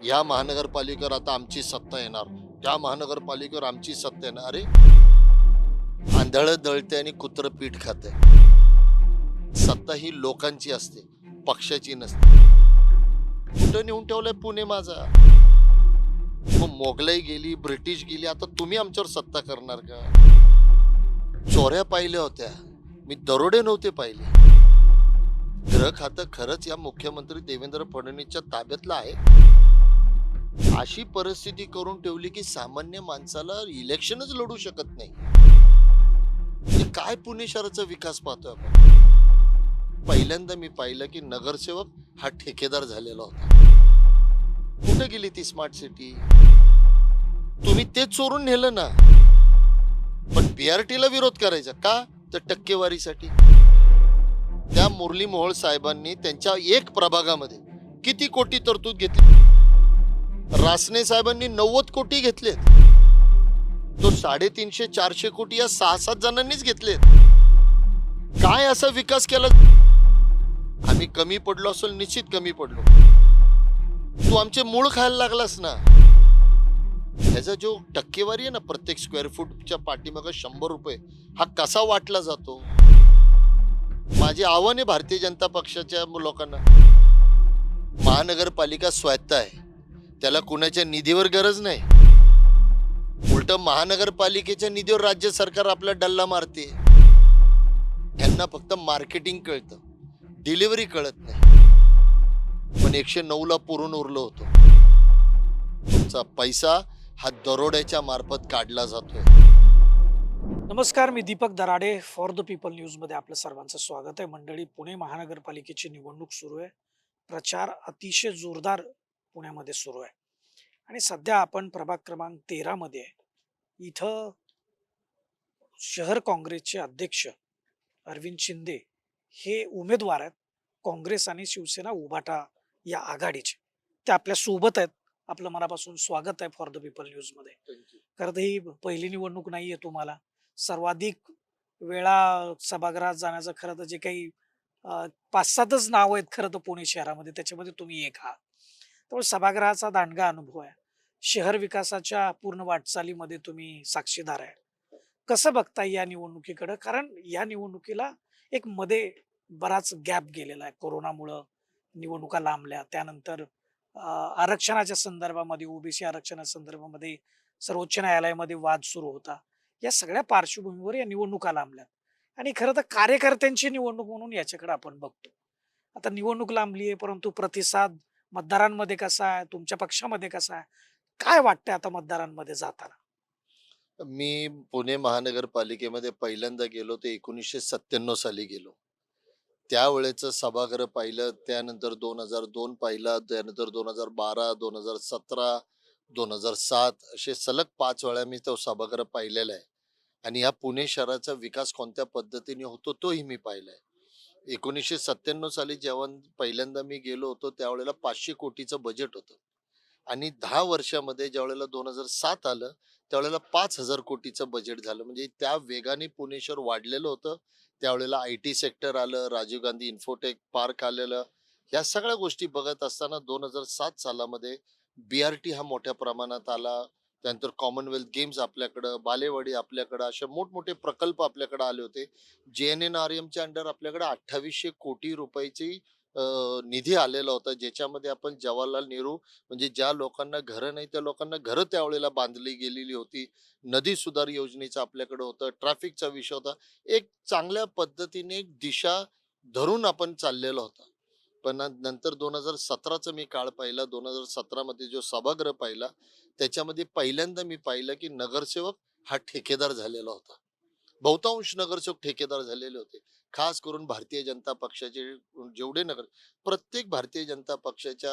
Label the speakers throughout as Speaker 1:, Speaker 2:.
Speaker 1: या महानगरपालिकेवर आता आमची सत्ता येणार, त्या महानगरपालिकेवर आमची सत्ता येणार. अरे, आंधळ दळते आणि कुत्र पीठ खाते. सत्ता ही लोकांची असते, पक्षाची नसते. कुठं नेऊन ठेवलंय पुणे माझा? मग मोगलाई गेली, ब्रिटिश गेली, आता तुम्ही आमच्यावर सत्ता करणार का? चोऱ्या पाहिल्या होत्या, मी दरोडे नव्हते पाहिले. गृह खातं खरंच या मुख्यमंत्री देवेंद्र फडणवीसच्या ताब्यातलं आहे. अशी परिस्थिती करून ठेवली की सामान्य माणसाला इलेक्शनच लढू शकत नाही. हे काय पुणे शहराचा विकास पाहतोय आपण? पहिल्यांदा मी पाहिलं की नगरसेवक हा ठेकेदार झालेला होता. कुठे गेली ती स्मार्ट सिटी? तुम्ही ते चोरून नेलं ना. पण बीआरटीला विरोध करायचा का? तर टक्केवारीसाठी. त्या मुरली मोहोळ साहेबांनी त्यांच्या एक प्रभागामध्ये किती कोटी तरतूद घेतली? रासने साहेबांनी 90 कोटी घेतलेत. तो 350-400 कोटी या 6-7 जणांनीच घेतलेत. काय असा विकास केला? आम्ही कमी पडलो असेल, निश्चित कमी पडलो. तू आमचे मूळ खायला लागलास ना. ह्याचा जो टक्केवारी आहे ना, प्रत्येक स्क्वेअर फूटच्या पाठीमागे 100 रुपये, हा कसा वाटला जातो? माझे आव्हान आहे भारतीय जनता पक्षाच्या लोकांना. महानगरपालिका स्वायत्त आहे, त्याला कुणाच्या निधीवर गरज नाही. उलट महानगरपालिकेच्या निधीवर राज्य सरकार आपला डल्ला मारते. यांना फक्त मार्केटिंग कळतं, डिलिव्हरी कळत नाही. पण 109 ला पुरून उरलो होतो. तुमचा पैसा हा दरोड्याच्या मार्फत काढला जातोय.
Speaker 2: नमस्कार, मी Deepak Darade. For the people न्यूजमध्ये आपलं सर्वांचं स्वागत आहे. मंडळी, पुणे महानगरपालिकेची निवडणूक सुरू आहे. प्रचार अतिशय जोरदार पुण्यामध्ये सुरू आहे आणि सध्या आपण प्रभाग क्रमांक 13 मध्ये आहे. इथं शहर काँग्रेसचे अध्यक्ष अरविंद शिंदे हे उमेदवार आहेत. काँग्रेस आणि शिवसेना उभाटा या आघाडीचे ते आपल्या सोबत आहेत. आपलं मनापासून स्वागत आहे फॉर द पीपल न्यूज मध्ये. खरं तर ही पहिली निवडणूक नाहीये तुम्हाला. सर्वाधिक वेळा सभागृहात जाण्याचं खरं तर जे काही 5-7च नाव आहेत खरं तर पुणे शहरामध्ये, त्याच्यामध्ये तुम्ही एक आहात. त्यामुळे सभागृहाचा दांडगा अनुभव आहे. शहर विकासाच्या पूर्ण वाटचालीमध्ये तुम्ही साक्षीदार आहे. कसं बघता या निवडणुकीकडे? कारण या निवडणुकीला एक मध्ये बराच गॅप गेलेला आहे. कोरोनामुळं निवडणुका लांबल्या. त्यानंतर आरक्षणाच्या संदर्भामध्ये, ओबीसी आरक्षणाच्या संदर्भामध्ये सर्वोच्च न्यायालयामध्ये वाद सुरू होता. या सगळ्या पार्श्वभूमीवर या निवडणुका लांबल्यात आणि खरं तर कार्यकर्त्यांची निवडणूक म्हणून याच्याकडे आपण बघतो. आता निवडणूक लांबली आहे, परंतु प्रतिसाद मतदारांमध्ये कसा आहे? तुमच्या पक्षामध्ये कसा आहे? काय वाटतंय आता मतदारांमध्ये जाताना?
Speaker 1: मी पुणे महानगरपालिकेमध्ये पहिल्यांदा गेलो ते 1997 साली गेलो. त्यावेळेचं सभागृह पाहिलं, त्यानंतर 2002 पाहिला, त्यानंतर 2012, 2017, 2007 असे सलग 5 वेळा मी तो सभागृह पाहिलेला आहे. आणि या पुणे शहराचा विकास कोणत्या पद्धतीने होतो तोही मी पाहिलाय. 1997 साली जेव्हा पहिल्यांदा मी गेलो होतो, त्यावेळेला 500 कोटीचं बजेट होतं. आणि 10 वर्षामध्ये ज्यावेळेला 2007 आलं, त्यावेळेला 5,000 कोटीचं बजेट झालं. म्हणजे त्या वेगाने पुणे शहर वाढलेलं होतं. त्यावेळेला आय-टी सेक्टर आलं, राजीव गांधी इन्फोटेक पार्क आलेलं. या सगळ्या गोष्टी बघत असताना 2007 सालामध्ये BRT हा मोठ्या प्रमाणात आला. त्यानंतर कॉमनवेल्थ गेम्स आपल्याकडं, बालेवाडी आपल्याकडं, असे मोठमोठे प्रकल्प आपल्याकडे आले होते. JNNRMच्या अंडर आपल्याकडे 2800 कोटी रुपयाची निधी आलेला होता, ज्याच्यामध्ये आपण जवाहरलाल नेहरू, म्हणजे ज्या लोकांना घरं नाही त्या लोकांना घरं त्यावेळेला बांधली गेलेली होती. नदी सुधार योजनेचं आपल्याकडे होतं, ट्रॅफिकचा विषय होता. एक चांगल्या पद्धतीने एक दिशा धरून आपण चाललेलो होता. पण नंतर 2017चा मी काळ पाहिला. 2017 मध्ये जो सभागृह पाहिला, त्याच्यामध्ये पहिल्यांदा मी पाहिलं की नगरसेवक हा ठेकेदार झालेला होता. बहुतांश नगरसेवक ठेकेदार झालेले होते. खास करून भारतीय जनता पक्षाचे जेवढे प्रत्येक भारतीय जनता पक्षाच्या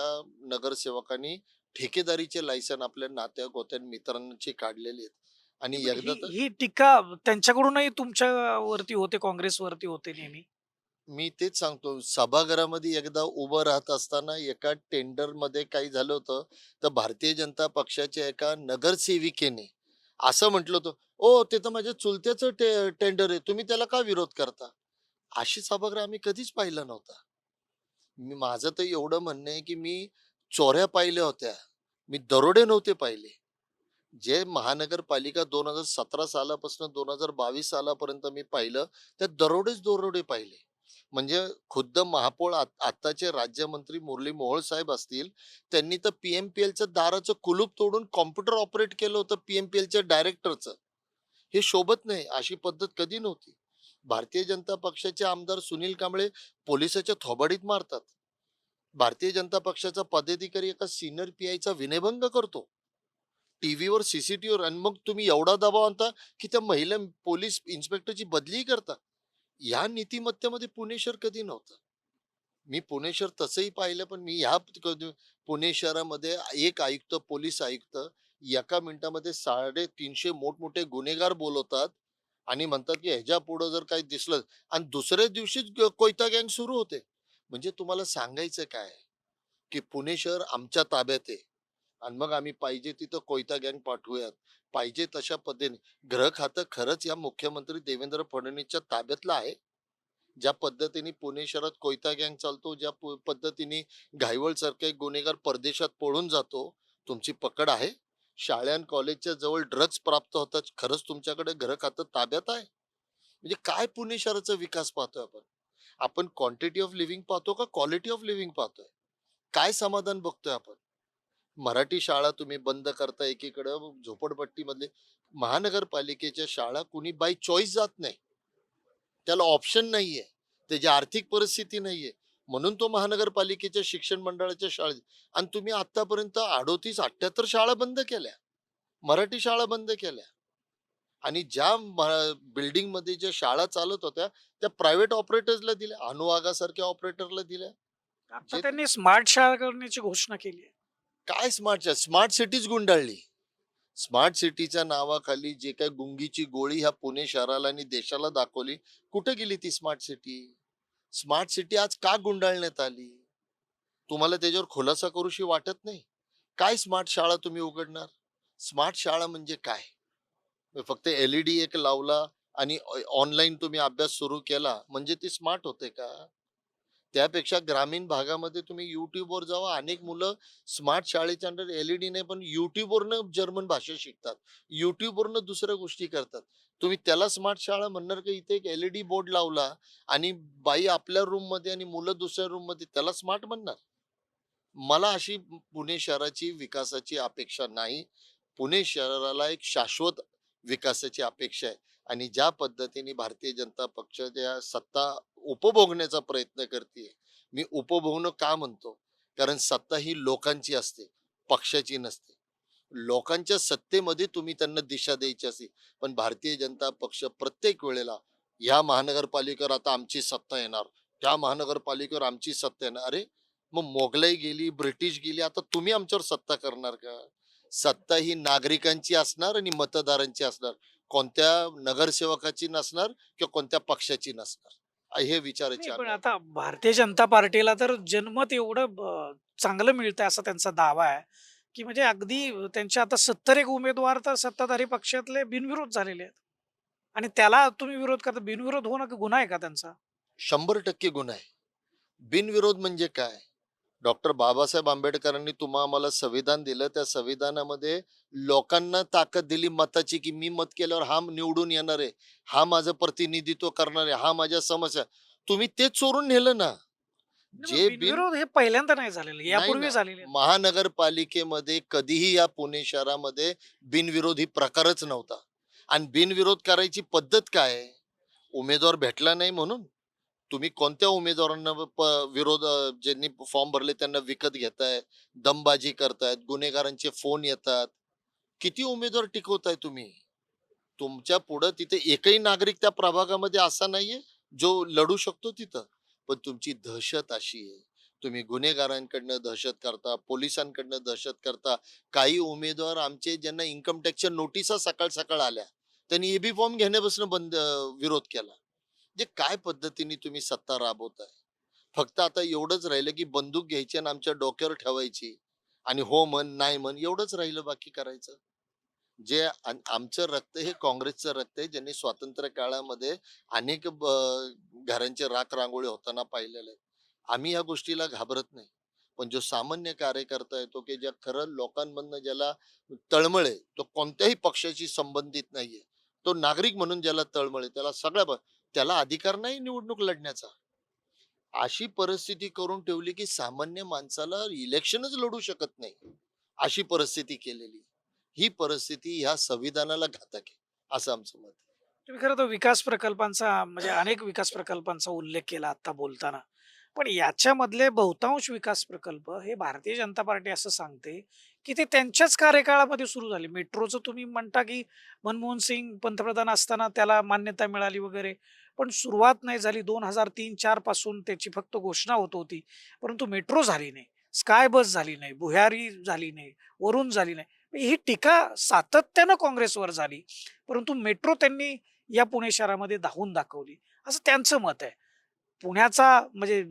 Speaker 1: नगरसेवकांनी ठेकेदारीचे लायसन आपल्या नात्या गोत्या मित्रांची काढलेले आहेत. आणि
Speaker 2: पण
Speaker 1: एकदा
Speaker 2: ही
Speaker 1: तर
Speaker 2: ही टीका त्यांच्याकडूनही तुमच्यावरती होते, काँग्रेसवरती होते नेहमी.
Speaker 1: मी तेच सांगतो, सभागृहामध्ये एकदा उभं राहत असताना एका टेंडर मध्ये काही झालं होतं. तर भारतीय जनता पक्षाच्या एका नगरसेविकेने असं म्हटलं होतं, ओ ते तर माझ्या चुलत्याचं टेंडर आहे, तुम्ही त्याला का विरोध करता? अशी सभागृह आम्ही कधीच पाहिला नव्हता. माझं तर एवढं म्हणणं आहे की मी चोऱ्या पाहिल्या होत्या, मी दरोडे नव्हते पाहिले. जे महानगरपालिका 2017 सालापासून 2022 सालापर्यंत मी पाहिलं, त्यात दरोडे पाहिले. म्हणजे खुद्द महापौर आत्ताचे राज्यमंत्री मुरली मोहोळ साहेब असतील, त्यांनी तर पी-एम-पी-एलचं दाराचं कुलूप तोडून कॉम्प्युटर ऑपरेट केलं होतं पी-एम-पी-एलच्या डायरेक्टरचं. हे शोभत नाही. अशी पद्धत कधी नव्हती. भारतीय जनता पक्षाचे आमदार सुनील कांबळे पोलिसाच्या थोबाडीत मारतात. भारतीय जनता पक्षाचा पदाधिकारी एका सिनियर पी-आयचा विनयभंग करतो. टीव्हीवर, सीसीटीव्हीवर आणि मग तुम्ही एवढा दबाव आणता, की त्या महिला पोलीस इन्स्पेक्टरची बदलीही करता. या नीतिमत्तेमध्ये पुणे शहर कधी नव्हतं. मी पुणे शहर तसंही पाहिलं, पण मी पुणे शहरामध्ये एक आयुक्त, पोलीस आयुक्त एका मिनिटामध्ये 350 मोठमोठे गुन्हेगार बोलवतात आणि म्हणतात, की ह्याच्या पुढं जर काही दिसलं आणि दुसऱ्याच दिवशीच कोयता गँग सुरू होते. म्हणजे तुम्हाला सांगायचं काय, की पुणे शहर आमच्या ताब्यात आहे. आणि मग आम्ही पाहिजे तिथं कोयता गँग पाठवूयात. पाहिजे तशा पद्धतीने गृह खातं खरंच या मुख्यमंत्री देवेंद्र फडणवीसच्या ताब्यातलं आहे. ज्या पद्धतीने पुणे शहरात कोयता गँग चालतो, ज्या पद्धतीने घायवळ सारखा एक गुन्हेगार परदेशात पळून जातो, तुमची पकड आहे? शाळा आणि कॉलेजच्या जवळ ड्रग्ज प्राप्त होतात, खरंच तुमच्याकडे गृह खातं ताब्यात आहे? म्हणजे काय पुणे शहराचा विकास पाहतोय आपण? आपण क्वांटिटी ऑफ लिव्हिंग पाहतो का क्वालिटी ऑफ लिव्हिंग पाहतोय? काय समाधान बघतोय आपण? मराठी शाळा तुम्ही बंद करता एकीकडं, झोपडपट्टीमधले महानगरपालिकेच्या शाळा कुणी बाय चॉईस जात नाही. त्याला ऑप्शन नाहीये. त्याची आर्थिक परिस्थिती नाहीये. म्हणून तो महानगरपालिकेच्या शिक्षण मंडळाच्या शाळेत आणि तुम्ही आतापर्यंत 38-78 शाळा बंद केल्या. मराठी शाळा बंद केल्या आणि ज्या बिल्डिंगमध्ये ज्या शाळा चालत होत्या, त्या प्रायव्हेट ऑपरेटर्सला दिल्या. अनुवागासारख्या ऑपरेटरला दिल्या.
Speaker 2: आता
Speaker 1: जे
Speaker 2: त्यांनी स्मार्ट शाळा करण्याची घोषणा केली आहे.
Speaker 1: काय स्मार्ट सिटीज गुंडाळली. स्मार्ट सिटीच्या नावाखाली जे काही गुंगीची गोळी ह्या पुणे शहराला आणि देशाला दाखवली, कुठे गेली ती स्मार्ट सिटी? स्मार्ट सिटी आज का गुंडाळण्यात आली? तुम्हाला त्याच्यावर खुलासा करूशी वाटत नाही? काय स्मार्ट शाळा तुम्ही उघडणार? स्मार्ट शाळा म्हणजे काय? फक्त एलईडी एक लावला आणि ऑनलाईन तुम्ही अभ्यास सुरू केला म्हणजे ते स्मार्ट होते का? त्यापेक्षा ग्रामीण भागामध्ये तुम्ही युट्यूबवर जावा. अनेक मुलं स्मार्ट शाळेच्या अंडर एलईडी नाही, पण युट्यूबवरनं जर्मन भाषा शिकतात. युट्यूबवरनं दुसऱ्या गोष्टी करतात. तुम्ही त्याला स्मार्ट शाळा म्हणणार का? इथे एक एलईडी बोर्ड लावला आणि बाई आपल्या रूममध्ये आणि मुलं दुसऱ्या रूममध्ये, त्याला स्मार्ट म्हणणार? मला अशी पुणे शहराची विकासाची अपेक्षा नाही. पुणे शहराला एक शाश्वत विकासाची अपेक्षा आहे आणि ज्या पद्धतीने भारतीय जनता पक्ष त्या सत्ता उपभोगण्याचा प्रयत्न करते. मी उपभोगणं का म्हणतो? कारण सत्ता ही लोकांची असते, पक्षाची नसते. लोकांच्या सत्तेमध्ये तुम्ही त्यांना दिशा द्यायची असते. पण भारतीय जनता पक्ष प्रत्येक वेळेला या महानगरपालिकेवर आता आमची सत्ता येणार, त्या महानगरपालिकेवर आमची सत्ता येणार. अरे, मग मोगलाई गेली, ब्रिटिश गेली, आता तुम्ही आमच्यावर सत्ता करणार का? सत्ता ही नागरिकांची असणार आणि मतदारांची असणार. कोणत्या नगरसेवकाची नसणार किंवा कोणत्या पक्षाची नसणार. हे
Speaker 2: नाही,
Speaker 1: विचारायचे
Speaker 2: पण
Speaker 1: आम्ही आहोत.
Speaker 2: आता भारतीय जनता पार्टीला तर जनमत एवढं चांगलं मिळतंय असा त्यांचा दावा आहे, की म्हणजे अगदी त्यांचे आता 70 एक उमेदवार तर सत्ताधारी पक्षातले बिनविरोध झालेले आहेत. आणि त्याला तुम्ही विरोध करता. बिनविरोध होणं गुन्हा आहे का त्यांचा?
Speaker 1: 100% गुन्हा आहे. बिनविरोध म्हणजे काय? डॉक्टर बाबासाहेब आंबेडकरांनी तुम्हा आम्हाला संविधान दिलं. त्या संविधानामध्ये लोकांना ताकद दिली मताची, की मी मत केल्यावर हा निवडून येणार आहे. हा माझं प्रतिनिधित्व करणार आहे. हा माझ्या समस्या. तुम्ही तेच चोरून नेलं ना.
Speaker 2: नाही, मग
Speaker 1: जे
Speaker 2: बिनविरोध हे पहिल्यांदा नाही झालेलं.
Speaker 1: नाही ना.
Speaker 2: यापूर्वी झालेले आहेत.
Speaker 1: महानगरपालिकेमध्ये कधीही या पुणे शहरामध्ये बिनविरोधी प्रकारच नव्हता. आणि बिनविरोध करायची पद्धत काय आहे? उमेदवार भेटला नाही म्हणून? तुम्ही कोणत्या उमेदवारांना ज्यांनी फॉर्म भरले त्यांना विकत घेताय, दमबाजी करतायत, गुन्हेगारांचे फोन येतात. किती उमेदवार टिकवताय तुम्ही? तुमच्या पुढं तिथे एकही नागरिक त्या प्रभागामध्ये असा नाहीये, जो लढू शकतो तिथं. पण तुमची दहशत अशी आहे. तुम्ही गुन्हेगारांकडनं दहशत करता, पोलिसांकडनं दहशत करता. काही उमेदवार आमचे ज्यांना इन्कम टॅक्सच्या नोटिसा सकाळ-सकाळ आल्या, त्यांनी एबी फॉर्म घेण्यापासून विरोध केला. म्हणजे काय पद्धतीने तुम्ही सत्ता राबवताय? फक्त आता एवढंच राहिलं, की बंदूक घ्यायची आणि आमच्या डोक्यावर ठेवायची आणि हो म्हण, नाही म्हण एवढंच राहिलं बाकी करायचं. जे आमचं रक्त हे काँग्रेसचं रक्त आहे, ज्यांनी स्वातंत्र्य काळामध्ये अनेक घरांचे राख रांगोळी होताना पाहिलेले आहेत. आम्ही या गोष्टीला घाबरत नाही. पण जो सामान्य कार्यकर्ता आहे तो की ज्या खरं लोकांमधनं ज्याला तळमळ आहे, तो कोणत्याही पक्षाशी संबंधित नाहीये, तो नागरिक म्हणून ज्याला तळमळ आहे, त्याला अधिकार नाही निवडणूक लढण्याचा. अशी परिस्थिती करून ठेवली की सामान्य माणसाला इलेक्शनच लढू शकत नाही, अशी परिस्थिती केलेली. ही परिस्थिती ह्या संविधानाला घातक आहे, असं आमचं मत आहे.
Speaker 2: तुम्ही खरं तर विकास प्रकल्पांचा म्हणजे अनेक विकास प्रकल्पांचा उल्लेख केला आता बोलताना. पण याच्यामधले बहुतांश विकास प्रकल्प हे भारतीय जनता पार्टी असं सांगते, की ते त्यांच्याच कार्यकाळामध्ये सुरू झाले. मेट्रोचं तुम्ही म्हणता, की मनमोहन सिंग पंतप्रधान असताना त्याला मान्यता मिळाली वगैरे. पण सुरुवात नाही झाली 2003-4 पासून त्याची फक्त घोषणा होत होती. परंतु मेट्रो झाली नाही. स्काय बस झाली नाही. भुयारी झाली नाही. वरून झाली नाही. ही टीका सातत्यानं काँग्रेसवर झाली. परंतु मेट्रो त्यांनी या पुणे शहरामध्ये धावून दाखवली, असं त्यांचं मत आहे. पुण्याचा म्हणजे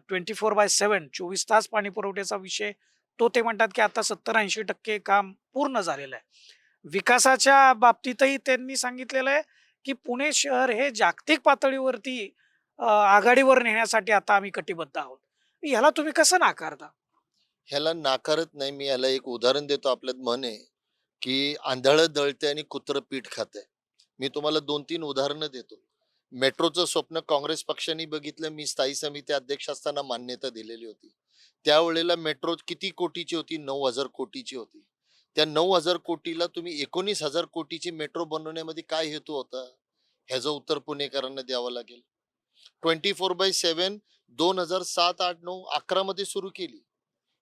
Speaker 2: 24/7 24 तास पाणी पुरवठ्याचा विषय तो ते म्हणतात, की आता 70-80% काम पूर्ण झालेलं आहे. विकासाच्या बाबतीतही त्यांनी सांगितलेलं आहे, की पुणे शहर हे जागतिक पातळीवरती आघाडीवर नेण्यासाठी आता आम्ही कटिबद्ध आहोत. ह्याला तुम्ही कसं नाकारता?
Speaker 1: ह्याला नाकारत नाही मी. ह्याला एक उदाहरण देतो. आपल्यात म्हण आहे की आंधळं दळते आणि कुत्रं पीठ खाते. मी तुम्हाला 2-3 उदाहरणं देतो. मेट्रोचं स्वप्न काँग्रेस पक्षाने बघितलं. मी स्थायी समिती अध्यक्ष असताना मान्यता दिलेली होती. त्यावेळेला मेट्रो किती कोटीची होती? 9,000 कोटीची होती. त्या 9,000 कोटीला तुम्ही 19,000 कोटीची मेट्रो बनवण्यामध्ये काय हेतू होता? ह्याचं उत्तर पुणेकरांना द्यावं लागेल. 24/7 2007, 8, 9, 11 मध्ये सुरू केली.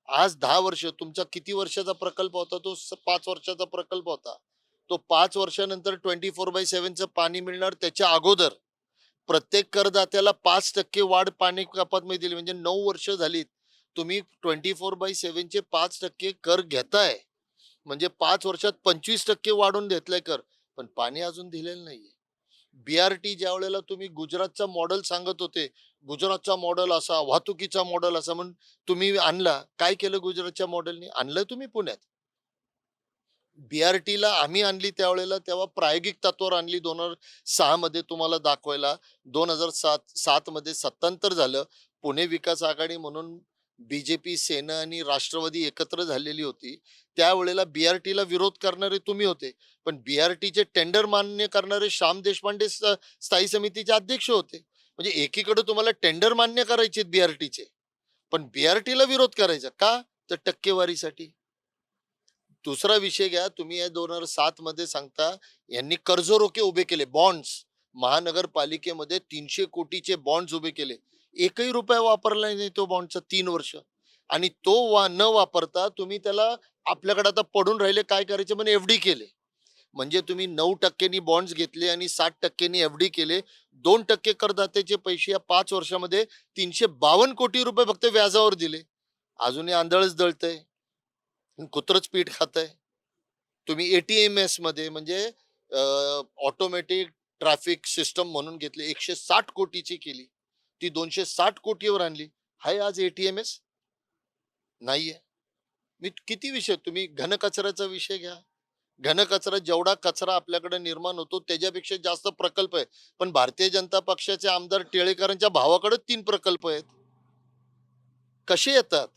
Speaker 1: आज 10 वर्ष. तुमचा किती वर्षाचा प्रकल्प होता? तो 5 वर्षाचा प्रकल्प होता. तो 5 वर्षानंतर 24/7 चं पाणी मिळणार त्याच्या अगोदर प्रत्येक करदात्याला 5% वाढ पाणी कपातमध्ये दिली. म्हणजे 9 वर्ष झालीत. तुम्ही 24/7 चे 5% कर घेताय. म्हणजे 5 वर्षात 25% वाढवून घेतलाय कर. पण पाणी अजून दिलेलं नाहीये. BRT ज्यावेळेला तुम्ही गुजरातचा मॉडेल सांगत होते, गुजरातचा मॉडेल असा, वाहतुकीचा मॉडेल असा म्हणून तुम्ही आणला. काय केलं गुजरातच्या मॉडेलनी? आणलं तुम्ही पुण्यात. BRTला आम्ही आणली त्यावेळेला तेव्हा प्रायोगिक तत्वावर आणली 2006 मध्ये तुम्हाला दाखवायला. 2007 मध्ये सत्तांतर झालं. पुणे विकास आघाडी म्हणून BJP, सेना आणि राष्ट्रवादी एकत्र झालेली होती. त्यावेळेला BRTला विरोध करणारे तुम्ही होते. पण BRTचे टेंडर मान्य करणारे श्याम देशपांडे स्थायी समितीचे अध्यक्ष होते. म्हणजे एकीकडे तुम्हाला टेंडर मान्य करायचे BRTचे, पण BRTला विरोध करायचा का? तर टक्केवारीसाठी. दुसरा विषय घ्या. तुम्ही या 2007 मध्ये सांगता यांनी कर्ज रोखे उभे केले, बॉन्ड्स. महानगरपालिकेमध्ये 300 कोटीचे बॉन्ड्स उभे केले. एकही रुपया वापरला नाही तो बॉन्डचा 3 वर्ष. आणि तो न वापरता तुम्ही त्याला आपल्याकडे आता पडून राहिले काय करायचे म्हणे FD केले. म्हणजे तुम्ही 9% बॉन्ड्स घेतले आणि 60% FD केले. 2% करदात्याचे पैसे या 5 वर्षामध्ये 352 कोटी रुपये फक्त व्याजावर दिले. अजूनही आंधळच दळतंय, कुत्रच पीठ खातंय. तुम्ही ATMS मध्ये म्हणजे ऑटोमॅटिक ट्रॅफिक सिस्टम म्हणून घेतली. 160 कोटीची केली. ती 260 कोटीवर आणली. हाय आज ATMS? नाहीये. मी किती विषय तुम्ही घनकचऱ्याचा विषय घ्या. घनकचरा जेवढा कचरा आपल्याकडे निर्माण होतो त्याच्यापेक्षा जास्त प्रकल्प आहे. पण भारतीय जनता पक्षाचे आमदार टिळेकरांच्या भावाकडे 3 प्रकल्प आहेत. कसे येतात?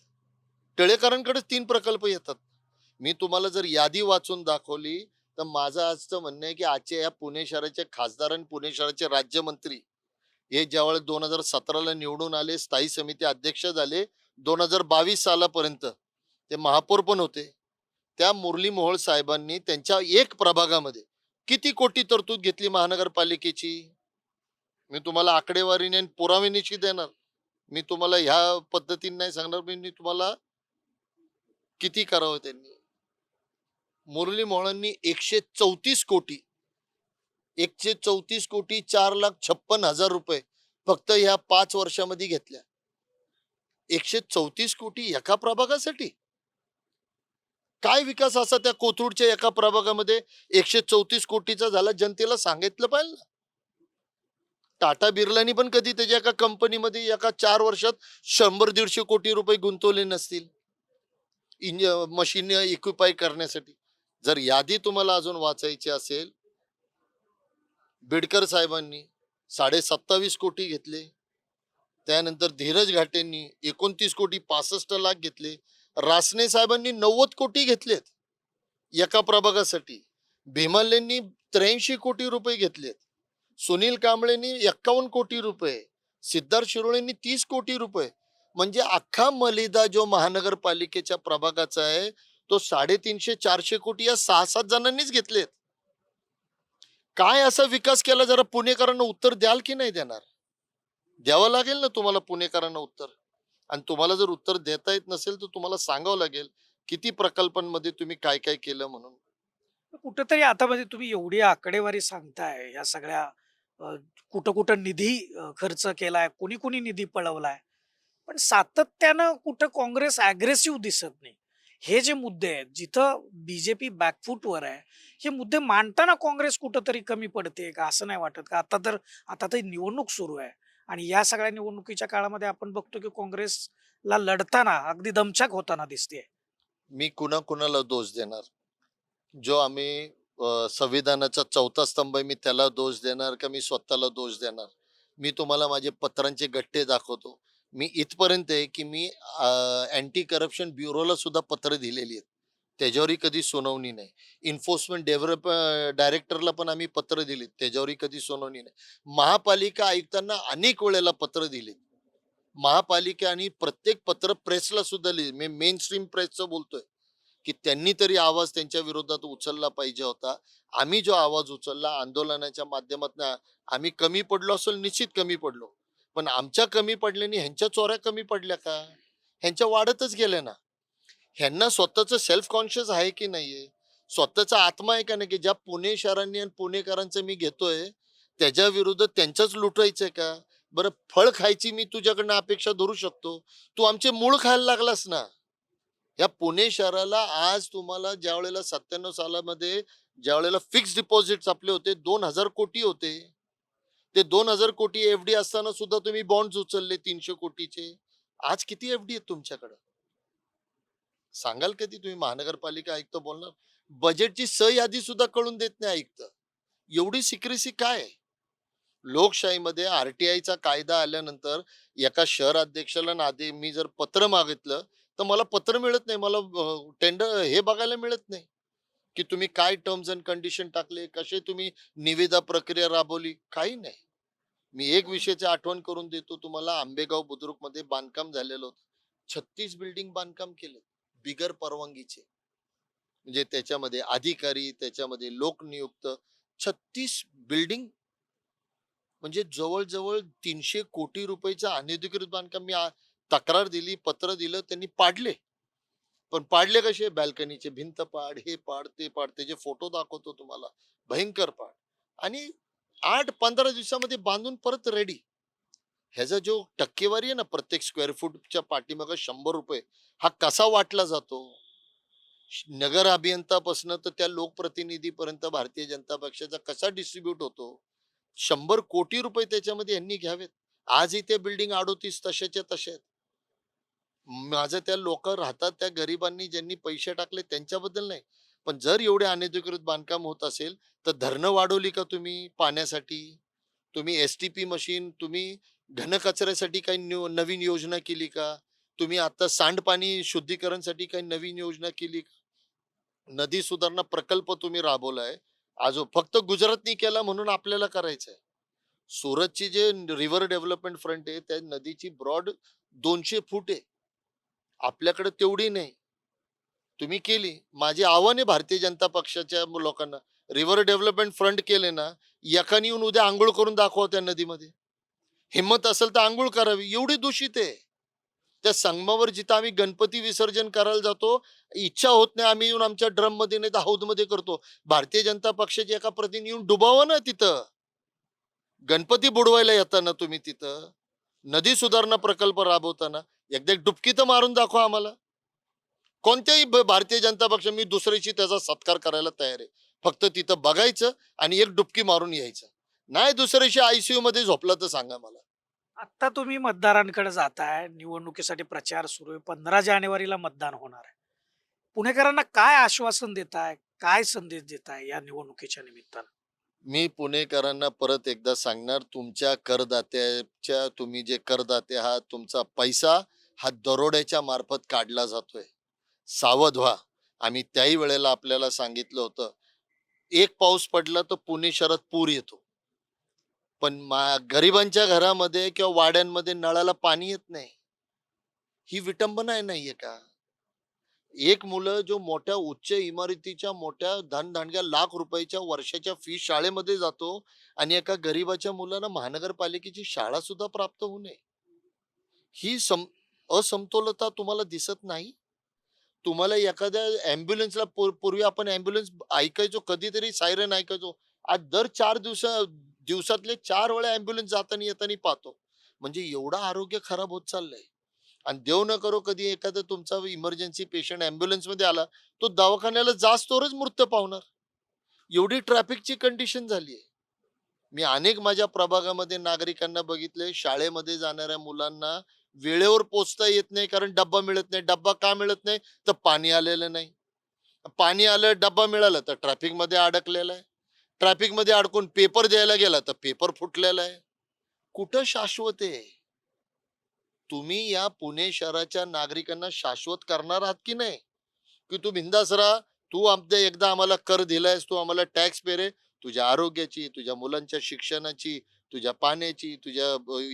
Speaker 1: टिळेकरांकडे 3 प्रकल्प येतात. मी तुम्हाला जर यादी वाचून दाखवली, तर माझं आजचं म्हणणं आहे, की आजच्या या पुणे शहराचे खासदार आणि पुणे शहराचे राज्यमंत्री हे ज्यावेळेस 2017ला निवडून आले, स्थायी समिती अध्यक्ष झाले, 2022 सालापर्यंत ते महापौर पण होते. त्या मुरली मोहोळ साहेबांनी त्यांच्या एक प्रभागामध्ये किती कोटी तरतूद घेतली महानगरपालिकेची? मी तुम्हाला आकडेवारीने आणि पुराव्यानिशी देणार. मी तुम्हाला ह्या पद्धतीने नाही सांगणार. मी तुम्हाला किती करावं त्यांनी. मुरली मोहोळांनी 134 कोटी 134 कोटी 4,56,000 रुपये फक्त ह्या 5 वर्षामध्ये घेतल्या. 134 कोटी एका प्रभागासाठी. काय विकास असा त्या कोथरूडच्या एका प्रभागामध्ये 134 कोटीचा झाला? जनतेला सांगितलं पाहिजे ना. टाटा बिर्लानी पण कधी त्याच्या एका कंपनीमध्ये एका 4 वर्षात 100-150 कोटी रुपये गुंतवले नसतील मशीन इक्विपाय करण्यासाठी. जर यादी तुम्हाला अजून वाचायची असेल, बिडकर साहेबांनी 27.5 कोटी घेतले. त्यानंतर धीरज घाटेंनी 29,65,00,000 घेतले. रासने साहेबांनी 90 कोटी घेतलेत एका प्रभागासाठी. भीमलेंनी 83 कोटी रुपये घेतलेत. सुनील कांबळेंनी 51 कोटी रुपये. सिद्धार्थ शिरोळेंनी 30 कोटी रुपये. म्हणजे अख्खा मलिदा जो महानगरपालिकेच्या प्रभागाचा आहे तो 350-400 कोटी या 6-7 जणांनीच घेतलेत. काय असा विकास केला जरा पुणेकरांना उत्तर द्याल की नाही देणार? द्यावं लागेल ना तुम्हाला पुणेकरांना उत्तर. आणि तुम्हाला जर उत्तर देता येत नसेल तर तुम्हाला सांगावं लागेल किती प्रकल्पांमध्ये तुम्ही काय काय केलं म्हणून.
Speaker 2: कुठेतरी आता म्हणजे तुम्ही एवढी आकडेवारी सांगताय या सगळ्या अ, कुठं कुठं निधी खर्च केलाय, कुणी कुणी निधी पळवलाय, पण सातत्यानं कुठं काँग्रेस अग्रेसिव्ह दिसत नाही. हे जे मुद्दे आहेत जिथं बीजेपी बॅकफूटवर आहे, हे मुद्दे मांडताना काँग्रेस कुठंतरी कमी पडते का, असं नाही वाटत का? आता तर निवडणूक सुरू आहे आणि या सगळ्या निवडणुकीच्या काळामध्ये आपण बघतो की काँग्रेसला लढताना अगदी दमछाक होताना दिसते.
Speaker 1: मी कुणा कुणाला दोष देणार? जो आम्ही संविधानाचा चौथा स्तंभ आहे मी त्याला दोष देणार का मी स्वतःला दोष देणार? मी तुम्हाला माझे पत्रांचे गट्टे दाखवतो. मी इथपर्यंत आहे की मी अँटी करप्शन ब्युरोला सुद्धा पत्र दिलेली आहेत. त्याच्यावरही कधी सुनावणी नाही. एन्फोर्समेंट डायरेक्टरला पण आम्ही पत्र दिलीत. त्याच्यावरही कधी सुनावणी नाही. महापालिका आयुक्तांना अनेक वेळेला पत्र दिलीत. महापालिका आणि प्रत्येक पत्र प्रेसला सुद्धा लिहिली. मी मेन स्ट्रीम प्रेसचं बोलतोय. की त्यांनी तरी आवाज त्यांच्या विरोधात उचलला पाहिजे होता. आम्ही जो आवाज उचलला आंदोलनाच्या माध्यमातून आम्ही कमी पडलो असेल निश्चित कमी पडलो. पण आमच्या कमी पडल्याने ह्यांच्या चोऱ्या कमी पडल्या का? ह्यांच्या वाढतच गेल्या ना. ह्यांना स्वतःचं सेल्फ कॉन्शियस आहे की नाहीये? स्वतःचा आत्मा आहे का नाही की ज्या पुणे शहरांनी आणि पुणेकरांचं मी घेतोय त्याच्या विरुद्ध त्यांचंच लुटायचंय का? बरं फळ खायची मी तुझ्याकडनं अपेक्षा धरू शकतो. तू आमचे मूळ खायला लागलास ना. या पुणे शहराला आज तुम्हाला ज्या वेळेला 97 सालामध्ये ज्या वेळेला फिक्स डिपॉझिट्स आपले होते 2,000 कोटी होते. ते 2,000 कोटी एफडी असताना सुद्धा तुम्ही बॉन्ड्स उचलले 300 कोटीचे. आज किती एफडी आहेत तुमच्याकडे? सांगाल कधी तुम्ही महानगरपालिका आयुक्त बोलणार? बजेटची यादी सुद्धा कळून देत नाही आयुक्त. एवढी सिक्रेसी काय आहे? लोकशाहीमध्ये आरटीआयचा कायदा आल्यानंतर एका शहर अध्यक्षाला नादे मी जर पत्र मागितलं तर मला पत्र मिळत नाही. मला टेंडर हे बघायला मिळत नाही की तुम्ही काय टर्म्स अँड कंडिशन टाकले, कसे तुम्ही निविदा प्रक्रिया राबवली, काही नाही. मी एक विषयाची आठवण करून देतो तुम्हाला. आंबेगाव बुद्रुक मध्ये बांधकाम झालेलं होतं. 36 बिल्डिंग बांधकाम केले बिगर परवानगीचे. म्हणजे त्याच्यामध्ये अधिकारी, त्याच्यामध्ये लोकनियुक्त 36 बिल्डिंग. म्हणजे जवळ-जवळ 300 कोटी रुपयाचं अनधिकृत बांधकाम मी तक्रार दिली, पत्र दिलं, त्यांनी पाडले. पण पाडले कसे? बाल्कनीचे भिंत पाड, हे पाड, ते पाड. त्याचे फोटो दाखवतो तुम्हाला. भयंकर पाड. आणि 8-15 दिवसामध्ये बांधून परत रेडी. ह्याचा जो टक्केवारी आहे ना प्रत्येक स्क्वेअर फूटच्या पाठीमागे ₹100 हा कसा वाटला जातो? नगर अभियंतापासून तर त्या लोकप्रतिनिधीपर्यंत भारतीय जनता पक्षाचा कसा डिस्ट्रीब्यूट होतो? 100 कोटी रुपये त्याच्यामध्ये यांनी घ्यावेत. आजही त्या बिल्डिंग 38 तशाच्या तशा आहेत. माझं त्या लोक राहतात त्या गरिबांनी ज्यांनी पैसे टाकले त्यांच्याबद्दल नाही. पण जर एवढे अनधिकृत बांधकाम होत असेल तर धरणं वाढवली का तुम्ही पाण्यासाठी? तुम्ही एस-टी-पी मशीन, तुम्ही घनकचऱ्यासाठी काही नवीन योजना केली का? तुम्ही आता सांडपाणी शुद्धीकरणसाठी काही नवीन योजना केली का? नदी सुधारणा प्रकल्प तुम्ही राबवलाय. फक्त गुजरातनी केला म्हणून आपल्याला करायचंय. सुरतची जे रिव्हर डेव्हलपमेंट फ्रंट आहे त्या नदीची ब्रॉड 200 फूट आहे. आपल्याकडे तेवढी नाही. तुम्ही केली. माझी आव्हान आहे भारतीय जनता पक्षाच्या लोकांना. रिव्हर डेव्हलपमेंट फ्रंट केले ना, एकाने येऊन उद्या अंघोळ करून दाखवा त्या नदीमध्ये. हिंमत असेल तर अंघोळ करावी. एवढी दूषित आहे. त्या संगमावर जिथं आम्ही गणपती विसर्जन करायला जातो, इच्छा होत नाही आम्ही येऊन आमच्या ड्रम मध्ये नाही तर हौदमध्ये करतो. भारतीय जनता पक्षाच्या एका प्रतिनिधी येऊन डुबावं ना तिथं. गणपती बुडवायला येताना तुम्ही तिथं. नदी सुधारणा प्रकल्प राबवताना एकदा एक डुबकी तर मारून दाखवा आम्हाला. कोणत्याही भारतीय जनता पक्ष मी दुसऱ्याची त्याचा सत्कार करायला तयार आहे. फक्त तिथं बघायचं आणि एक डुबकी मारून यायचं. नाही दुसऱ्याशी आयसीयू मध्ये झोपला तर सांगा मला.
Speaker 2: आता तुम्ही मतदारांकडे जाताय, निवडणुकीसाठी प्रचार सुरू आहे. 15 जानेवारीला मतदान होणार आहे. पुणेकरांना काय आश्वासन देताय? काय संदेश देताय या निवडणुकीच्या निमित्तानं?
Speaker 1: मी पुणेकरांना परत एकदा सांगणार, तुमच्या करदात्याच्या तुम्ही जे करदाते आहात, तुमचा पैसा हा दरोड्याच्या मार्फत काढला जातोय. सावध व्हा. आम्ही त्याही वेळेला आपल्याला सांगितलं होतं, एक पाऊस पडला तर पुणे शहरात पूर येतो. पण गरिबांच्या घरामध्ये किंवा वाड्यांमध्ये नळाला पाणी येत नाही. ही विटंबना आहे नाहीये का? एक मुलं जो मोठ्या उच्च इमारतीच्या मोठ्या धनधानग्या लाख रुपयाच्या वर्षाच्या फी शाळेमध्ये जातो आणि एका गरिबाच्या मुलाला महानगरपालिकेची शाळा सुद्धा प्राप्त होऊ नये. ही असमतोलता तुम्हाला दिसत नाही? तुम्हाला एखाद्या ॲम्ब्युलन्सला पूर्वी आपण ॲम्ब्युलन्स ऐकायचो, कधीतरी सायरन ऐकायचो. आज दर 4 दिवसातले 4 वेळा ॲम्ब्युलन्स जाताना येताना पाहतो. म्हणजे एवढं आरोग्य खराब होत चाललंय. आणि देव न करो कधी एखादा तुमचा इमर्जन्सी पेशंट ॲम्ब्युलन्समध्ये आला, तो दवाखान्याला जास्तोवरच मृत्यू पावणार. एवढी ट्रॅफिकची कंडिशन झाली आहे. मी अनेक माझ्या प्रभागामध्ये नागरिकांना बघितलंय, शाळेमध्ये जाणाऱ्या मुलांना वेळेवर पोहोचता येत नाही, कारण डब्बा मिळत नाही. डब्बा का मिळत नाही? तर पाणी आलेलं नाही. पाणी आलं, डब्बा मिळाला तर ट्रॅफिकमध्ये अडकलेला आहे. ट्रॅफिकमध्ये अडकून पेपर द्यायला गेला तर पेपर फुटलेला आहे. कुठं शाश्वत आहे? तुम्ही या पुणे शहराच्या नागरिकांना शाश्वत करणार आहात की नाही? की तू बिंदास राहा, तू आमच्या एकदा आम्हाला कर दिलायस, तू आम्हाला टॅक्स पे रे, तुझ्या आरोग्याची, तुझ्या मुलांच्या शिक्षणाची, तुझ्या पाण्याची, तुझ्या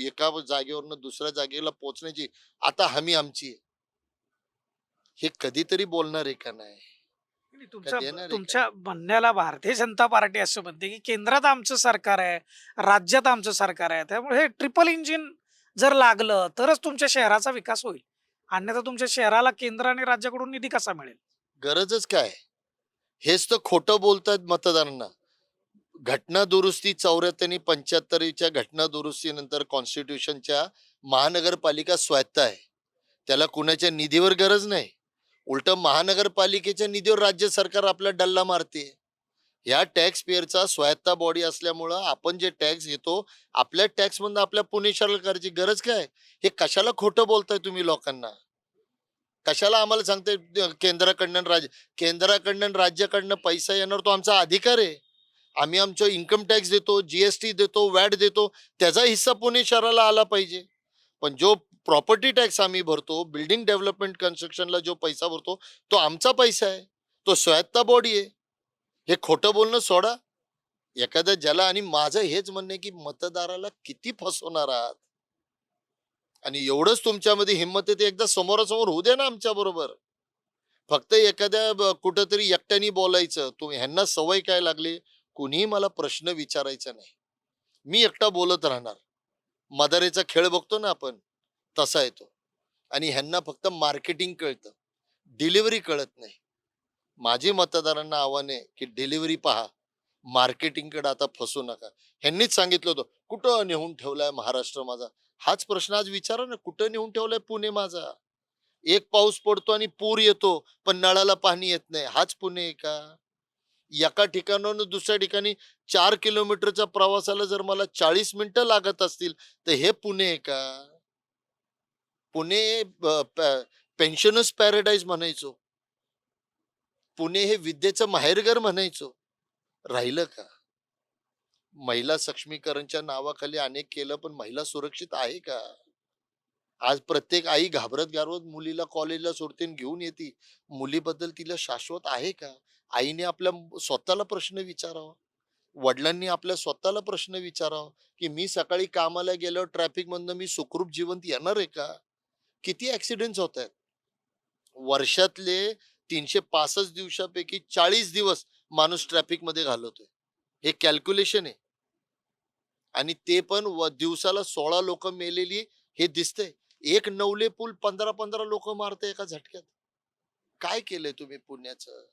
Speaker 1: एका जागेवरनं दुसऱ्या जागेला पोहोचण्याची आता हमी आमची आहे. हे कधीतरी बोलणार आहे का नाही?
Speaker 2: आणि
Speaker 1: का देणार आहे का?
Speaker 2: तुमच्या म्हणण्याला भारतीय जनता पार्टी असं म्हणते, की केंद्रात आमचं सरकार आहे, राज्यात आमचं सरकार आहे. त्यामुळे हे ट्रिपल इंजिन जर लागलं, तरच तुमच्या शहराचा विकास होईल. अन्यथा तुमच्या शहराला केंद्र आणि राज्याकडून निधी कसा मिळेल?
Speaker 1: गरजच काय? हेच तर खोटं बोलतायत मतदारांना. घटना दुरुस्ती 74 आणि 75च्या घटना दुरुस्तीनंतर कॉन्स्टिट्यूशनच्या महानगरपालिका स्वायत्त आहे. त्याला कुणाच्या निधीवर गरज नाही. उलट महानगरपालिकेच्या निधीवर राज्य सरकार आपला डल्ला मारते. ह्या टॅक्स पेअरचा स्वायत्ता बॉडी असल्यामुळं आपण जे टॅक्स घेतो, आपल्या टॅक्स मधून आपल्या पुणे सरकारची गरज काय? हे कशाला खोटं बोलताय तुम्ही लोकांना? कशाला आम्हाला सांगताय केंद्राकडनं केंद्राकडनं आणि राज्याकडनं पैसा येणार, तो आमचा अधिकार आहे. आम्ही आमचं इन्कम टॅक्स देतो, जीएसटी देतो, वॅट देतो, त्याचा हिस्सा पुणे शहराला आला पाहिजे. पण जो प्रॉपर्टी टॅक्स आम्ही भरतो, बिल्डिंग डेव्हलपमेंट कन्स्ट्रक्शनला जो पैसा भरतो, तो आमचा पैसा आहे. तो स्वायत्ता बॉडी आहे. हे खोटं बोलणं सोडा. एखाद्या ज्याला, आणि माझं हेच म्हणणं आहे, की मतदाराला किती फसवणार आहात? आणि एवढंच तुमच्यामध्ये हिंमत आहे, ते एकदा समोरासमोर होऊ द्या ना आमच्या बरोबर. फक्त एखाद्या कुठंतरी एकट्याने बोलायचं. तुम्ही ह्यांना सवय काय लागली? कुणीही मला प्रश्न विचारायचा नाही. मी एकटा बोलत राहणार. मदारीचा खेळ बघतो ना आपण, तसा आहे तो. आणि ह्यांना फक्त मार्केटिंग कळतं, डिलिव्हरी कळत नाही. माझी मतदारांना आव्हान आहे, की डिलिव्हरी पहा, मार्केटिंगकडे आता फसू नका. ह्यांनीच सांगितलं होतं, कुठं नेऊन ठेवलाय महाराष्ट्र माझा? हाच प्रश्न आज विचारा ना, कुठं नेऊन ठेवलाय पुणे माझा? एक पाऊस पडतो आणि पूर येतो, पण नळाला पाणी येत नाही. हाच पुणे आहे का? एका ठिकाणाहून दुसऱ्या ठिकाणी 4 किलोमीटरच्या प्रवासाला जर मला 40 मिनिटं लागत असतील, तर हे पुणे आहे का? पुणे पेन्शनर्स पॅराडाईज म्हणायचो. पुणे हे विद्येचं माहेरघर म्हणायचो. राहिलं का? महिला सक्षमीकरणच्या नावाखाली अनेक केलं, पण महिला सुरक्षित आहे का? आज प्रत्येक आई घाबरत घाबरत मुलीला कॉलेजला सोडते आणि घेऊन येते. मुलीबद्दल तिला शाश्वत आहे का? आईने आपल्या स्वतःला प्रश्न विचारावा. वडिलांनी आपल्या स्वतःला प्रश्न विचारावा, की मी सकाळी कामाला गेल्यावर ट्रॅफिक मधनं मी सुखरूप जिवंत येणार आहे का? किती ऍक्सिडेंट होत आहेत वर्षातले? 365 दिवसापैकी 40 दिवस माणूस ट्रॅफिक मध्ये घालवतोय. हे कॅल्क्युलेशन आहे. आणि ते पण दिवसाला 16 लोक मेलेली हे दिसतंय. एक नवले पूल 15-15 लोक मारते एका झटक्यात. काय केलंय तुम्ही पुण्याचं?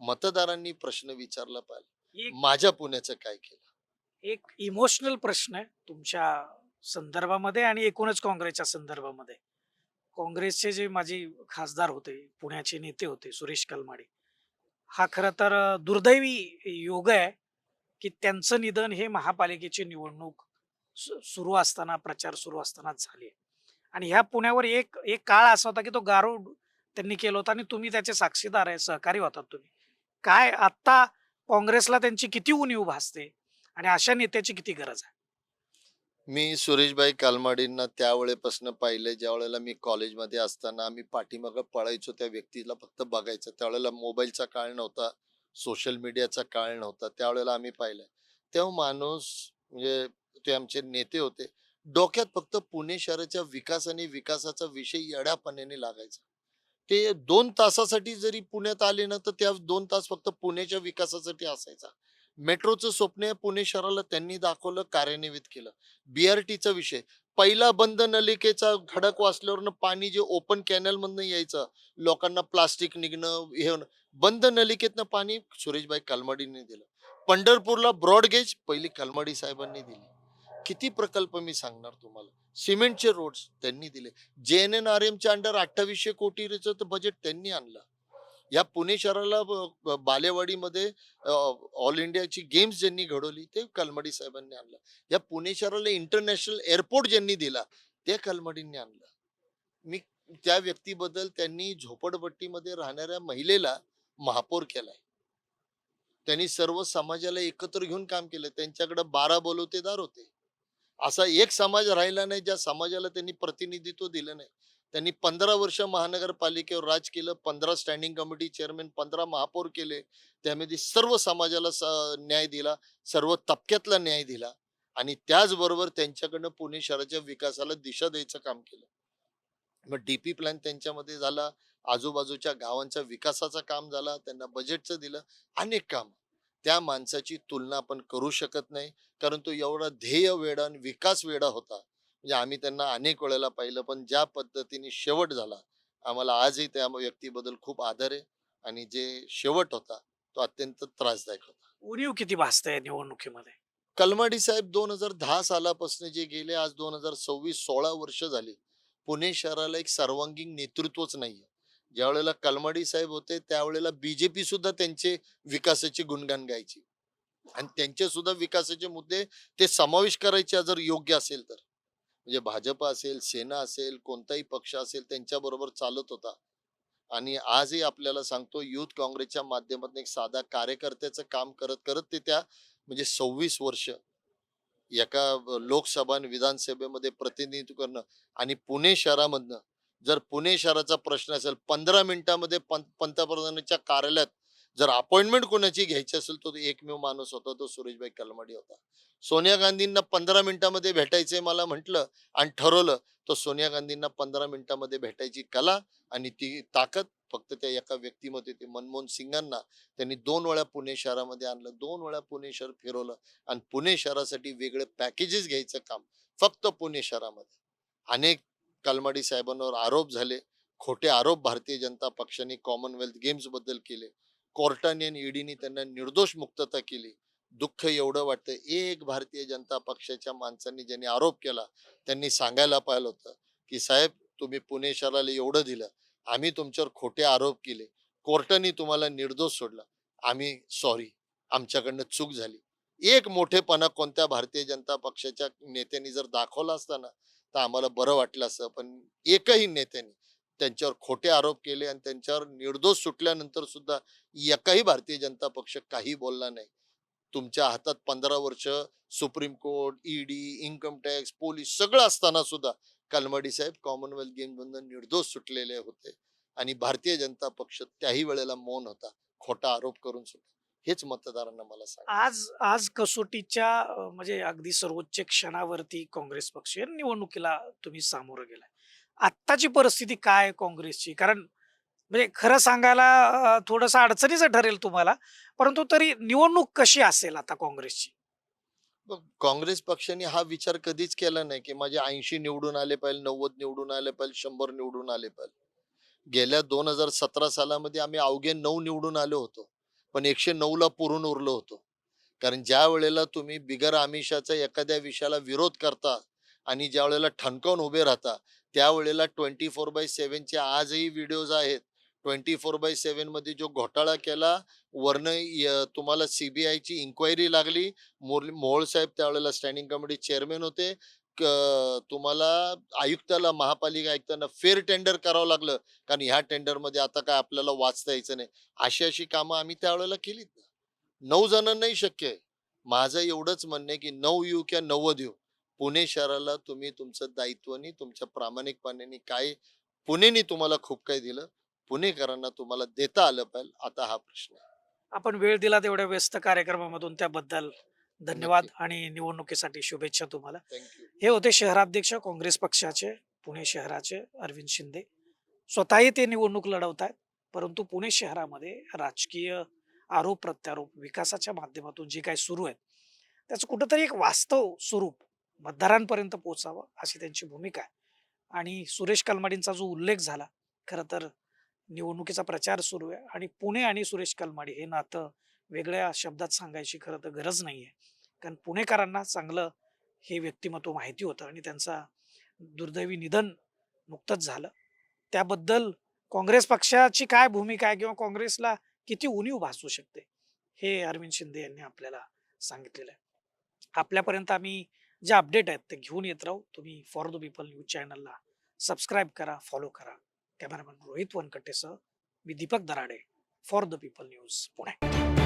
Speaker 1: मतदारांनी प्रश्न विचारला पाहिजे,
Speaker 2: एक
Speaker 1: माझ्या पुण्याचं काय केलं?
Speaker 2: एक इमोशनल प्रश्न आहे तुमच्या संदर्भामध्ये आणि एकूणच काँग्रेसच्या संदर्भामध्ये. काँग्रेसचे जे माजी खासदार होते, पुण्याचे नेते होते सुरेश कलमाडे. हा खरं तर दुर्दैवी योग आहे, की त्यांचं निधन हे महापालिकेची निवडणूक सुरू असताना, प्रचार सुरू असतानाच झाली. आणि ह्या पुण्यावर एक एक काळ असा होता, की तो गारुड त्यांनी केला होता आणि तुम्ही त्याचे साक्षीदार आहे, सहकारी होतात तुम्ही. काय आत्ता काँग्रेसला त्यांची किती उणीव भासते आणि अशा नेत्याची किती गरज आहे?
Speaker 1: मी सुरेशभाई कालमाडींना त्यावेळेपासून पाहिलंय, ज्या वेळेला मी कॉलेजमध्ये असताना आम्ही पाठीमागं पळायचो त्या व्यक्तीला फक्त बघायचं. त्यावेळेला मोबाईलचा काळ नव्हता, सोशल मीडियाचा काळ नव्हता. त्यावेळेला आम्ही पाहिलंय. तेव्हा माणूस म्हणजे ते आमचे नेते होते. डोक्यात फक्त पुणे शहराच्या विकास आणि विकासाचा विषय येड्यापणाने लागायचा. ते 2 तासासाठी जरी पुण्यात आले ना, तर त्या 2 तास फक्त पुण्याच्या विकासासाठी असायचा. मेट्रोचं स्वप्न पुणे शहराला त्यांनी दाखवलं, कार्यान्वित केलं. BRTचा विषय, पहिला बंद नलिकेचा खडक वाचल्यावरनं पाणी जे ओपन कॅनलमधनं यायचं, लोकांना प्लास्टिक निघणं, हे होणं, बंद नलिकेतनं पाणी सुरेशभाई कलमाडींनी दिलं. पंढरपूरला ब्रॉडगेज पहिली कलमाडी साहेबांनी दिली. किती प्रकल्प मी सांगणार तुम्हाला. सिमेंटचे रोड्स त्यांनी दिले. JNNRMच्या अंडर 2800 कोटीचं तर बजेट त्यांनी आणलं. या पुणे शहराला बालेवाडीमध्ये ऑल इंडियाची गेम्स ज्यांनी घडवली ते कलमाडी साहेबांनी आणलं. या पुणे शहराला इंटरनॅशनल एअरपोर्ट ज्यांनी दिला ते कलमाडींनी आणलं. मी त्या व्यक्तीबद्दल, त्यांनी झोपडपट्टीमध्ये राहणाऱ्या महिलेला महापौर केलाय. त्यांनी सर्व समाजाला एकत्र घेऊन काम केलं. त्यांच्याकडे 12 बलुतेदार होते. असा एक समाज राहिला नाही ज्या समाजाला त्यांनी प्रतिनिधित्व दिलं नाही. त्यांनी 15 वर्ष महानगरपालिकेवर राज केलं. 15 स्टँडिंग कमिटी चेअरमन, 15 महापौर केले. त्यामध्ये सर्व समाजाला न्याय दिला, सर्व तबक्यातला न्याय दिला आणि त्याचबरोबर त्यांच्याकडनं पुणे शहराच्या विकासाला दिशा द्यायचं काम केलं. मग DP प्लॅन त्यांच्यामध्ये झाला, आजूबाजूच्या गावांच्या विकासाचं काम झाला, त्यांना बजेटचं दिलं, अनेक काम. त्या माणसाची तुलना आपण करू शकत नाही, कारण तो एवढा ध्येय वेडा आणि विकास वेडा होता. म्हणजे आम्ही त्यांना अनेक वेळेला पाहिलं, पण ज्या पद्धतीने शेवट झाला, आम्हाला आजही त्या व्यक्तीबद्दल खूप आदर आहे आणि जे शेवट होता तो अत्यंत त्रासदायक होता.
Speaker 2: उणीव किती भासते निवडणुकीमध्ये?
Speaker 1: कलमाडी साहेब 2010 सालापासून जे गेले, आज 2026-16 वर्ष झाली. पुणे शहराला एक सर्वांगीण नेतृत्वच नाहीये. ज्यावेळेला कलमाडी साहेब होते त्यावेळेला BJP सुद्धा त्यांचे विकासाचे गुणगान गायची आणि त्यांचे सुद्धा विकासाचे मुद्दे ते समावेश करायचे जर योग्य असेल तर. म्हणजे भाजप असेल, सेना असेल, कोणताही पक्ष असेल त्यांच्या बरोबर चालत होता. आणि आजही आपल्याला सांगतो, युथ काँग्रेसच्या माध्यमातून एक साधा कार्यकर्त्याचं काम करत करत ते त्या म्हणजे 26 वर्ष एका लोकसभा आणि विधानसभेमध्ये प्रतिनिधित्व करणं आणि पुणे शहरामधनं, जर पुणे शहराचा प्रश्न असेल 15 मिनिटामध्ये पंतप्रधानांच्या कार्यालयात जर अपॉइंटमेंट कोणाची घ्यायची असेल तो एकमेव माणूस होता, तो सुरेशभाई कलमाडी होता. सोनिया गांधींना 15 मिनिटामध्ये भेटायचंय मला म्हटलं आणि ठरवलं, तो सोनिया गांधींना 15 मिनिटामध्ये भेटायची कला आणि ती ताकद फक्त त्या एका व्यक्तीमध्ये होती. मनमोहन सिंगांना त्यांनी 2 वेळा पुणे शहरामध्ये आणलं, 2 वेळा पुणे शहर फिरवलं आणि पुणे शहरासाठी वेगळे पॅकेजेस घ्यायचं काम फक्त पुणे शहरामध्ये. अनेक कलमाडी साहेबांवर आरोप झाले, खोटे आरोप भारतीय जनता पक्षाने कॉमनवेल्थ गेम्स बद्दल केले. कोर्टाने आणि ईडीने त्यांना निर्दोष मुक्तता केली. दुःख एवढं वाटतं, एक भारतीय जनता पक्षाच्या माणसांनी ज्यांनी आरोप केला त्यांनी सांगायला पाहिलं होतं की साहेब, तुम्ही पुणे शहराला एवढं दिलं, आम्ही तुमच्यावर खोटे आरोप केले, कोर्टाने तुम्हाला निर्दोष सोडलं, आम्ही सॉरी, आमच्याकडनं चूक झाली. एक मोठेपणा कोणत्या भारतीय जनता पक्षाच्या नेत्यांनी जर दाखवला असता ना, तर आम्हाला बरं वाटलं असतं. पण एकही नेत्याने त्यांच्यावर खोटे आरोप केले आणि त्यांच्यावर निर्दोष सुटल्यानंतर सुद्धा एकाही भारतीय जनता पक्ष काही बोलला नाही. तुमच्या हातात 15 वर्ष supreme court, ED, income tax, police सगळं असताना सुद्धा कलमाडी साहेब कॉमनवेल्थ गेम मधून निर्दोष सुटलेले होते आणि भारतीय जनता पक्ष त्याही वेळेला मौन होता, खोटा आरोप करून सुद्धा. हेच मतदारांना मला सांगायचं.
Speaker 2: आज आज कसोटीच्या म्हणजे अगदी सर्वोच्च क्षणावरती काँग्रेस पक्ष निवडणुकीला तुम्ही सामोरं गेलाय. आत्ताची परिस्थिती काय आहे काँग्रेसची? कारण म्हणजे खरं सांगायला थोडंसं अडचणीचं ठरेल तुम्हाला, परंतु तरी निवडणूक कशी असेल आता काँग्रेसची?
Speaker 1: मग काँग्रेस पक्षाने हा विचार कधीच केला नाही की माझे 80 निवडून आले पाहिजे, 90 निवडून आले पाहिजे, 100 निवडून आले पाहिजे. गेल्या 2017 सालामध्ये आम्ही अवघे 9 निवडून आलो होतो, पण 109 ला पुरून उरलो होतो. कारण ज्या वेळेला तुम्ही बिगर आमिषाचा एखाद्या विषयाला विरोध करता आणि ज्या वेळेला ठणकावून उभे राहता, त्यावेळेला 24/7 चे आजही व्हिडिओज आहेत. 24/7 मध्ये जो घोटाळा केला, वरनं तुम्हाला सीबीआयची इन्क्वायरी लागली. मोहोळ साहेब त्यावेळेला स्टँडिंग कमिटी चेअरमन होते. तुम्हाला आयुक्ताला, महापालिका आयुक्तांना फेअर टेंडर करावं लागलं, कारण ह्या टेंडरमध्ये आता काय आपल्याला वाचता यायचं नाही. अशी अशी कामं आम्ही त्यावेळेला केलीत. 9 जणांनाही शक्य आहे. माझं एवढंच म्हणणं आहे, की 9 येऊ किंवा 90 येऊ. पुणे शहराला तुम्ही तुमचं दायित्वानी, तुमच्या प्रामाणिकपणाने काय पुणेनी तुम्हाला खूप काही दिलं. पुणेकरांना तुम्हाला देता आलं पाहिजे. आता हा प्रश्न आहे.
Speaker 2: आपण वेळ दिला तेवढ्या व्यस्त कार्यक्रमामधून त्याबद्दल धन्यवाद
Speaker 1: नक्की.
Speaker 2: आणि निवडणुकीसाठी शुभेच्छा तुम्हाला.
Speaker 1: Thank you.
Speaker 2: हे होते शहराध्यक्ष काँग्रेस पक्षाचे पुणे शहराचे अरविंद शिंदे. स्वतःही ते निवडणूक लढवत आहेत. परंतु पुणे शहरामध्ये राजकीय आरोप प्रत्यारोप विकासाच्या माध्यमातून जे काही सुरू आहे त्याचं कुठंतरी एक वास्तव स्वरूप मतदारांपर्यंत पोहोचावं अशी त्यांची भूमिका आहे. आणि सुरेश कलमाडींचा जो उल्लेख झाला, खरं तर निवडणुकीचा प्रचार सुरू आहे आणि पुणे आणि सुरेश कलमाडी हे नातं वेगळ्या शब्दात सांगायची खरं तर गरज नाहीये. कारण पुणेकरांना चांगलं हे व्यक्तिमत्व माहिती होतं आणि त्यांचा दुर्दैवी निधन नुकतंच झालं. त्याबद्दल काँग्रेस पक्षाची काय भूमिका आहे किंवा काँग्रेसला किती उणीव भासू शकते, हे अरविंद शिंदे यांनी आपल्याला सांगितलेलं आहे. आपल्यापर्यंत आम्ही जे अपडेट आहेत ते घेऊन येत राहू. तुम्ही फॉर द पीपल न्यूज चॅनलला सबस्क्राईब करा, फॉलो करा. कॅमेरामॅन रोहित वनकट्टेसह मी Deepak Darade, for the people news Pune.